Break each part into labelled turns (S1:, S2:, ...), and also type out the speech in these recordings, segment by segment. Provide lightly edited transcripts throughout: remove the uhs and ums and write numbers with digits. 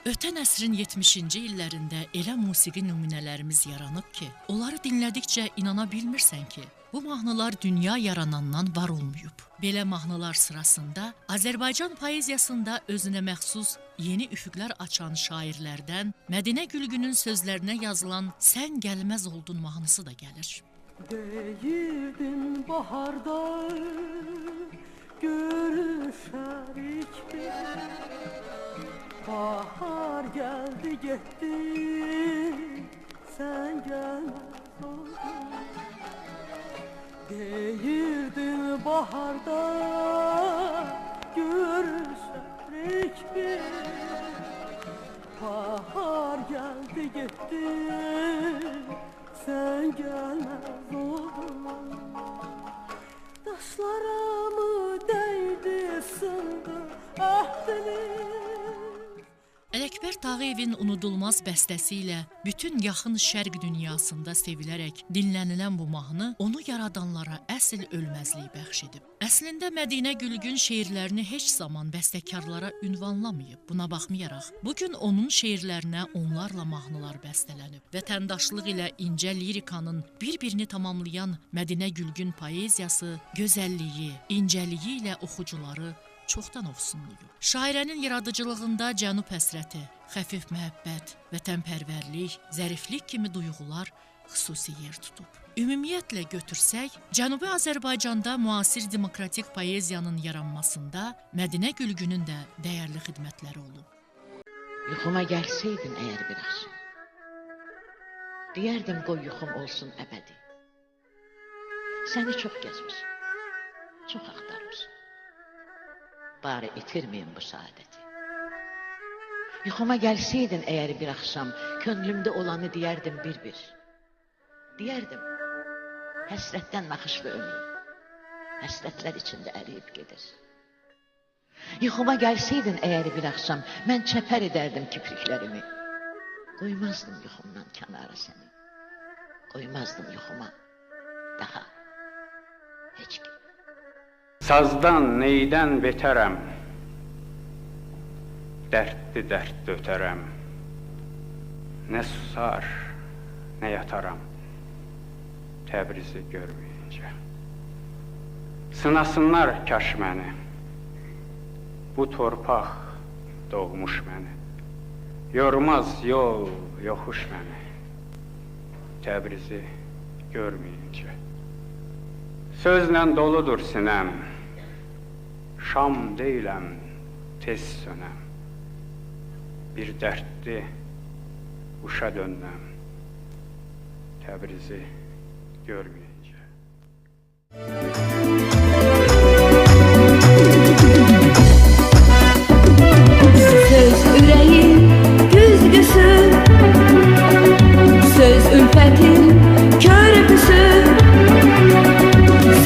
S1: Ötən əsrin 70-ci illərində elə musiqi nümunələrimiz yaranıb ki, onları dinlədikcə inana bilmirsən ki, bu mahnılar dünya yaranandan var olmayıb. Belə mahnılar sırasında Azərbaycan poeziyasında özünə məxsus yeni üfüqlər açan şairlərdən Mədinə Gülgünün sözlərinə yazılan Sən gəlməz oldun mahnısı da gəlir.
S2: Değildin baharda görüşərik bahar geldi gitti sen gelmez oldun. Değildin baharda görüşərik bahar geldi gitti sen gelmez oldun. Daşlara mı değdi sındı ahdimiz?
S1: Ələkbər Tağıyevin unudulmaz bəstəsi ilə bütün yaxın şərq dünyasında sevilərək dinlənilən bu mahnı onu yaradanlara əsl ölməzlik bəxş edib. Əslində Mədinə Gülgün şeirlərini heç zaman bəstəkarlara ünvanlamayıb. Buna baxmayaraq, bugün onun şeirlərinə onlarla mahnılar bəstələnib. Vətəndaşlıq ilə incə lirikanın bir-birini tamamlayan Mədinə Gülgün poeziyası, gözəlliyi, incəliyi ilə oxucuları çoxdan ovsunluyub. Şairənin yaradıcılığında cənub həsrəti, xəfif məhəbbət, vətənpərvərlik, zəriflik kimi duyğular xüsusi yer tutub. Ümumiyyətlə götürsək, Cənubi Azərbaycanda müasir demokratik poeziyanın yaranmasında Mədinə Gülgünün də dəyərli xidmətləri olub.
S3: Yuxuma gəlsəydin əgər bir axşam, deyərdim qoy yuxum olsun əbədi. Səni çox gəzmişim, çox axtarmışım. Bari itirməyin bu saadəti. Yuxuma gəlsəydin əgər bir axşam, könlümdə olanı deyərdim bir-bir. Deyərdim, həsrətdən naxışlı öleyim, həsrətlər içində əriyib gedir. Yuxuma gəlsəydin əgər bir axşam, mən çəpər edərdim kipriklərimi. Qoymazdım yuxumdan kənara səni, qoymazdım yuxuma daha heç kim.
S4: Sazdan, neydən betərəm, dərdli ötərəm. Nə susar, nə yataram, Təbrizi görməyincə. Sınasınlar kaş məni, bu torpaq doğmuş məni. Yormaz yol, yoxuş məni, Təbrizi görməyincə. Sözlə doludur sinəm, şam deyiləm, tez sönəm. Bir dərdli uşa dönnəm, Təbrizi görməyincə.
S5: Söz ürəyin güzgüsü, söz ülfətin körpüsü,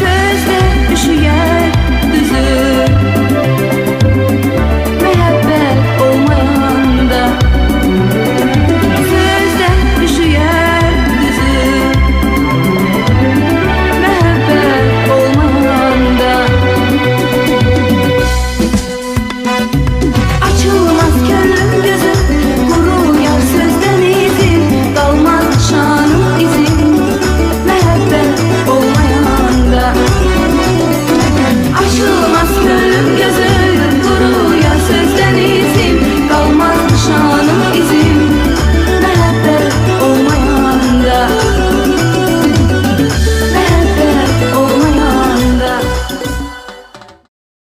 S5: sözdə üşüyər düzü, məhəbbət olmayanda. Sözdə üşüyər düzü, məhəbbət olmayanda. Açılmaz könlüm gözüm, quruyar sözdən izin, qalmaz şanım izin, məhəbbət olmayanda. Açılmaz könlüm gözüm,